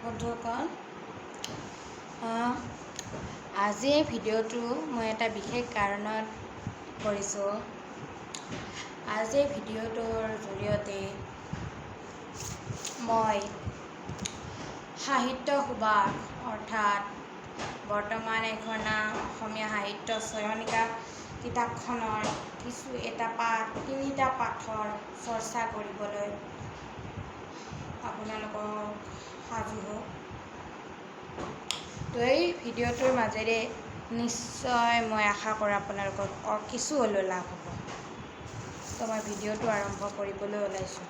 বন্ধুসকল, আজি এই ভিডিঅ'টো মই এটা বিশেষ কাৰণত কৰিছোঁ। আজি এই ভিডিঅ'টোৰ জৰিয়তে মই সাহিত্য সুবাস অৰ্থাৎ বৰ্তমান এখনা অসমীয়া সাহিত্য চয়নিকা কিতাপখনৰ তিনিটা পাঠৰ চৰ্চা কৰিবলৈ আপোনালোকক সাজু হওঁ। তো এই ভিডিঅ'টোৰ মাজেৰে নিশ্চয় মই আশা কৰোঁ আপোনালোকক কিছু হ'লেও লাভ হ'ব। তো মই ভিডিঅ'টো আৰম্ভ কৰিবলৈ ওলাইছোঁ।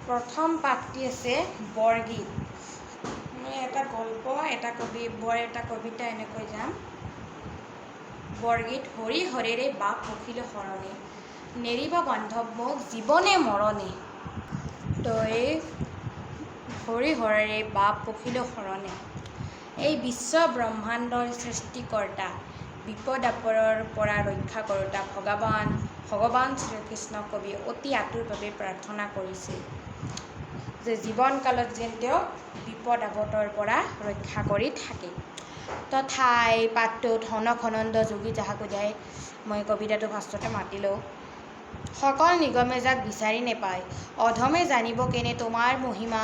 প্ৰথম পাঠটি আছে বৰগীত। মই এটা গল্প, এটা কবিতা এনেকৈ যাম। বৰগীত। হৰি হৰেৰে বাপ পখিলে শৰণে, নেৰিব বান্ধৱ মোক জীৱনে মৰণে। তো এই হৰি হৰেৰে বাপ পখিলে শৰণে, এই বিশ্ব ব্ৰহ্মাণ্ডৰ সৃষ্টিকৰ্তা, বিপদ আপদৰ পৰা ৰক্ষা কৰোঁতা ভগৱান শ্ৰীকৃষ্ণক কবি অতি আতুৰভাৱে প্ৰাৰ্থনা কৰিছিল যে জীৱনকালত যেন তেওঁ বিপদ আপদৰ পৰা ৰক্ষা কৰি থাকে। তথা এই পাঠটোত সনক যোগী যাহাকো যায়, মই কবিতাটো ফাৰ্ষ্টতে মাতি লওঁ। সকল নিগমে যাক বিচাৰি নেপায়, অধমে জানিব কেনে তোমাৰ মহিমা,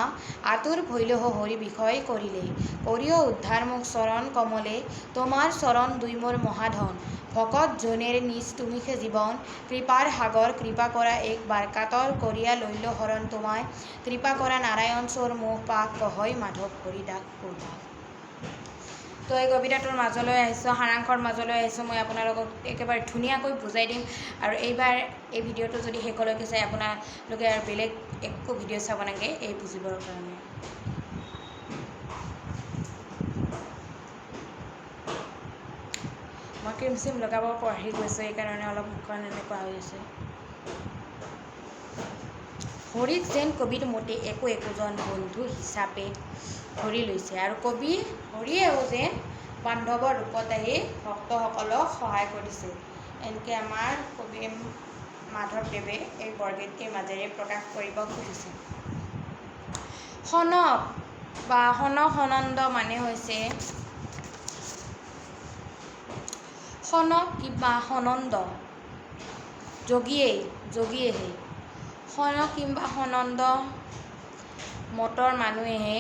আতুৰ ভৈলহ হৰি বিষয় কৰিলে, কৰিয় উদ্ধাৰ মোক চৰণ কমলে, তোমাৰ চৰণ দুই মোৰ মহাধন, ভকত জনেৰ নিজ তুমিহে জীৱন, কৃপাৰ সাগৰ কৃপা কৰা একবাৰ, কাতৰ কৰিয়া লৈল শৰণ তোমায়, কৃপা কৰা নাৰায়ণ চোৰ মোহ পাপ, কহয় মাধৱ হৰি দাস পূৰ্বাস। তো এই কবিতাটোৰ মাজলৈ আহিছোঁ, সাৰাংশৰ মাজলৈ আহিছোঁ। মই আপোনালোকক একেবাৰে ধুনীয়াকৈ বুজাই দিম। আৰু এইবাৰ এই ভিডিঅ'টো যদি শেষলৈকে চাই আপোনালোকে আৰু বেলেগ একো ভিডিঅ' চাব নালাগে এই বুজিবৰ কাৰণে। মই ক্ৰীম চিম লগাব পাহৰি গৈছোঁ, এইকাৰণে অলপ মুখখন এনেকুৱা হৈ আছে। হৰিক যেন কবিৰ মতে একোজন বন্ধু হিচাপে ধৰি লৈছে, আৰু হৰিয়েও যেন বান্ধৱৰ ৰূপত আহি ভক্তসকলক সহায় কৰিছে। এনেকৈ আমাৰ কবি মাধৱদেৱে এই বৰগীতটিৰ মাজেৰে প্ৰকাশ কৰিব খুজিছে। সনক বা সনন্দ মানে হৈছে সনক কিংবা সনন্দ, যোগীয়েহে সনক কিংবা সনন্দ মতৰ মানুহেহে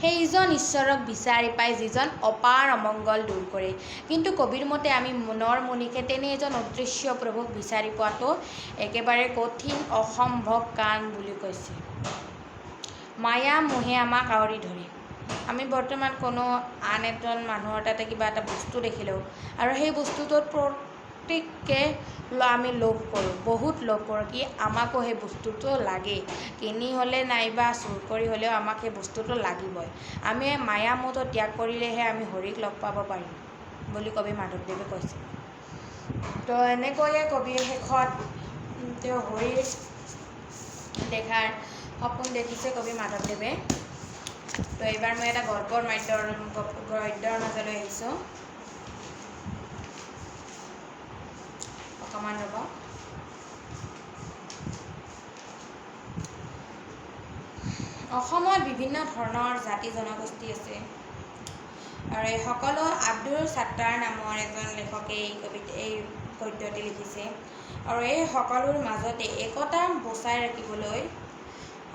সেইজন ঈশ্বৰক বিচাৰি পায় যিজন অপাৰ অমংগল দূৰ কৰে। কিন্তু কবিৰ মতে আমি মনৰ মনিকে তেনে এজন অদৃশ্য প্ৰভুক বিচাৰি পোৱাটো একেবাৰে কঠিন, অসম্ভৱ কাম বুলি কৈছে। মায়া মোহে আমাক আৱৰি ধৰে। আমি বৰ্তমান কোনো আন এজন মানুহৰ তাতে কিবা এটা বস্তু দেখিলেও আৰু সেই বস্তুটোত প্ৰত্যেককে আমি লোভ কৰোঁ, বহুত লোভ কৰোঁ, কি আমাকো সেই বস্তুটো লাগে, কিনি হ'লে নাইবা চুৰ কৰি হ'লেও আমাক সেই বস্তুটো লাগিবই। আমি মায়া মোহটো ত্যাগ কৰিলেহে আমি হৰিক লগ পাব পাৰিম বুলি কবি মাধৱদেৱে কৈছে। তো এনেকৈয়ে কবিৰ শেষত তেওঁ হৰিক দেখাৰ সপোন দেখিছে কবি মাধৱদেৱে। তো এইবাৰ মই এটা গদ্যৰ মাজলৈ আহিছোঁ। অকণমান ৰ'ব। অসমত বিভিন্ন ধৰণৰ জাতি জনগোষ্ঠী আছে, আৰু এই সকলো আব্দুল ছাত্তাৰ নামৰ এজন লেখকে এই গদ্যটি লিখিছে। আৰু এই সকলোৰ মাজতে একতা বচাই ৰাখিবলৈ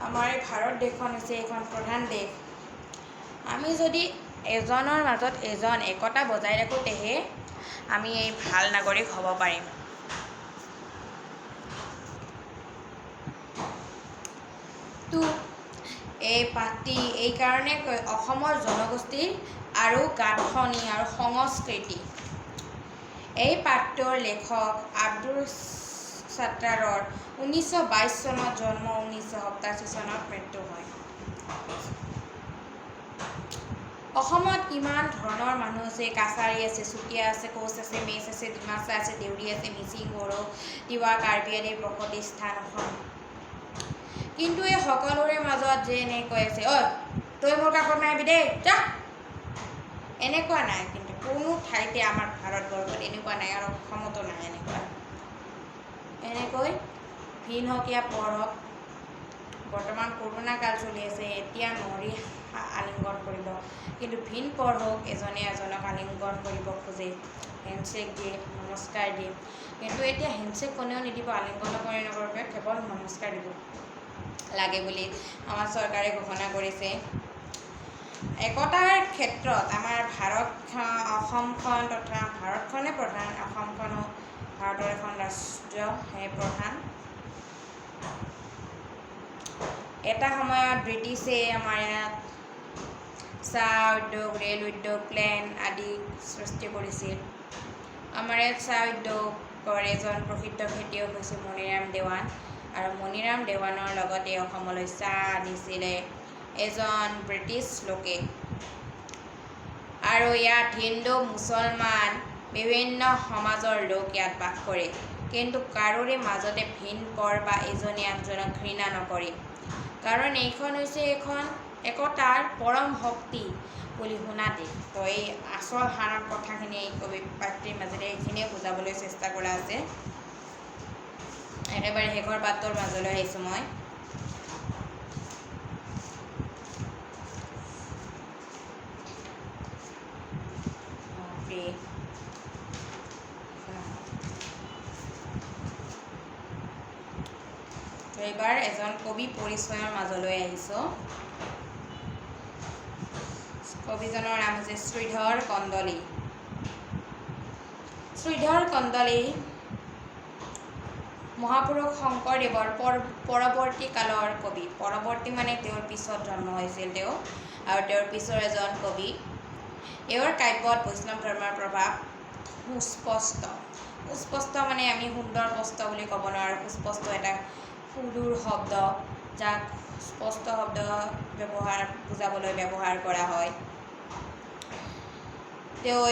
আমাৰ এই ভাৰত দেশখন হৈছে এখন প্ৰধান দেশ। আমি যদি এজনৰ মাজত এজন একতা বজাই ৰাখোঁ, তেহে আমি এই ভাল নাগৰিক হ'ব পাৰিম। তো এই পাঠটি এইকাৰণে অসমৰ জনগোষ্ঠী আৰু গাঁথনি আৰু সংস্কৃতি। এই পাঠটোৰ লেখক আব্দুল ছাত্তাৰৰ 1922 চনত জন্ম, 1987 চনত মৃত্যু হয়। অসমত কিমান ধৰণৰ মানুহ আছে, কাছাৰী আছে, চুতীয়া আছে, কোচ আছে, মেচ আছে, ডিমাচা আছে, দেউৰী আছে, মিচিং, বড়ো, তিৱা, কাৰ্বি আদিৰ বসতি স্থান অসম। কিন্তু এই সকলোৰে মাজত যে এনেকৈ আছে, ঐ তই মোৰ কাষত নাহিবি দেই, যা, এনেকুৱা নাই। কিন্তু কোনো ঠাইতে আমাৰ ভাৰতবৰ্ষত এনেকুৱা নাই, আৰু অসমতো নাই এনেকৈ ভিনহকীয়া পৰক বৰ্তমান কৰোণা কাল চলি আছে এতিয়া নৰি আলিংগন কৰিব কিন্তু ভিন পৰ হওক এজনে এজনক আলিংগন কৰিব খোজে হেণ্ডশ্বেক দিয়ে নমস্কাৰ দিয়ে কিন্তু এতিয়া হেণ্ডশ্বেক কোনেও নিদিব আলিংগন কৰি নকৰাকৈ কেৱল নমস্কাৰ দিব লাগে বুলি আমাৰ চৰকাৰে ঘোষণা কৰিছে একতাৰ ক্ষেত্ৰত আমাৰ অসমখন তথা ভাৰতখনে প্ৰধান অসমখনো ভাৰতৰ এখন ৰাষ্ট্ৰ হে প্ৰধান এটা সময়ত ব্ৰিটিছে আমাৰ ইয়াত চাহ উদ্যোগ ৰেল উদ্যোগ প্লেন আদি সৃষ্টি কৰিছিল আমাৰ ইয়াত চাহ উদ্যোগৰ এজন প্ৰসিদ্ধ খেতিয়ক হৈছে মণিৰাম দেৱান আৰু মণিৰাম দেৱানৰ লগতে অসমলৈ চাহ আনিছিলে এজন ব্ৰিটিছ লোকে আৰু ইয়াত হিন্দু মুছলমান বিভিন্ন সমাজৰ লোক ইয়াত বাস কৰে কিন্তু কাৰোৰে মাজতে ভিন পৰ বা এজনে আনজনক ঘৃণা নকৰে কাৰণ এইখন হৈছে এখন একতাৰ পৰম শক্তি বুলি শুনাতে তো এই আচল সাৰ কথাখিনি এই কবিতাটিৰ মাজেৰে এইখিনিয়ে বুজাবলৈ চেষ্টা কৰা আছে একেবাৰে শেষৰ পাঠটোৰ মাজলৈ আহিছোঁ মই এইবাৰ এজন কবি পৰিচয়ৰ মাজলৈ আহিছোঁ কবিজনৰ নাম হৈছে শ্ৰীধৰ কন্দলী শ্ৰীধৰ কন্দলী মহাপুৰুষ শংকৰদেৱৰ পৰৱৰ্তী কালৰ কবি পৰৱৰ্তী মানে তেওঁৰ পিছত জন্ম হৈছিল তেওঁ আৰু তেওঁৰ পিছৰ এজন কবি এওঁৰ কাব্যত বৈষ্ণৱ ধৰ্মৰ প্ৰভাৱ সুস্পষ্ট মানে আমি সুন্দৰ স্পষ্ট বুলি ক'ব নোৱাৰোঁ সুস্পষ্ট এটা সুদূৰ শব্দ যাক স্পষ্ট শব্দ বুজাবলৈ ব্যৱহাৰ কৰা হয় তেওঁ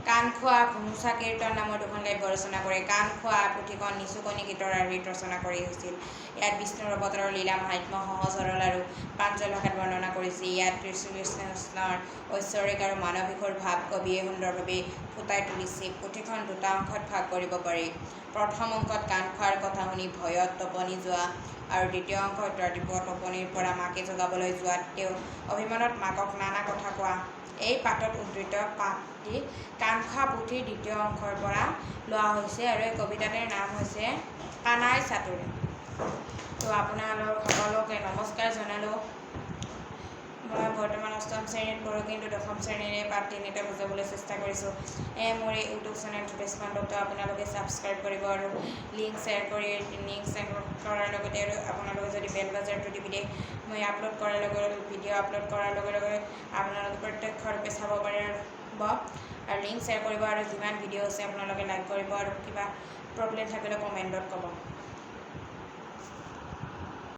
কাণ খোৱা ঘুনুচা কীৰ্তন নামৰ দুখন কাব্য ৰচনা কৰে কাণ খোৱা পুথিখন নিচুকনি গীতৰ আৰ্হিত ৰচনা কৰি হৈছিল ইয়াত বিষ্ণুৰ অৱতাৰৰ লীলা মাহাত্ম্য সহজ সৰল আৰু প্ৰাঞ্জল ভাষাত বৰ্ণনা কৰিছে ইয়াত শ্ৰীকৃষ্ণৰ ঐশ্বৰিক আৰু মানৱিকৰ ভাৱ কবিয়ে সুন্দৰভাৱে ফুটাই তুলিছে পুথিখন দুটা অংশত ভাগ কৰিব পাৰি প্ৰথম অংশত কাণ খোৱাৰ কথা শুনি ভয়ত টোপনি যোৱা আৰু দ্বিতীয় অংশত ৰাতিপুৱা টোপনিৰ পৰা মাকে জগাবলৈ যোৱাত তেওঁ অভিমানত মাকক নানা কথা কোৱা এই পাঠত উদ্ধৃত পাঠটি কাণ খোৱা পুথিৰ দ্বিতীয় অংশৰ পৰা লোৱা হৈছে আৰু এই কবিতাটিৰ নাম হৈছে কানাই চাতুৰি তো আপোনালোক সকলোকে নমস্কাৰ জনালোঁ মই বৰ্তমান অষ্টম শ্ৰেণীত পঢ়োঁ কিন্তু দশম শ্ৰেণীৰে পাঠ তিনিটা বুজাবলৈ চেষ্টা কৰিছোঁ মোৰ এই ইউটিউব চেনেল ৰেচপণ্ডটো আপোনালোকে ছাবস্ক্ৰাইব কৰিব আৰু লিংক শ্বেয়াৰ কৰাৰ লগতে আৰু আপোনালোকে যদি বেল বাজাৰটো টিপি দিয়ে মই আপলোড কৰাৰ লগে লগে ভিডিঅ' আপলোড কৰাৰ লগে লগে আপোনালোকে প্ৰত্যক্ষৰূপে চাব পাৰিব আৰু লিংক শ্বেয়াৰ কৰিব আৰু যিমান ভিডিঅ' আছে আপোনালোকে লাইক কৰিব আৰু কিবা প্ৰব্লেম থাকিলে কমেণ্টত ক'ব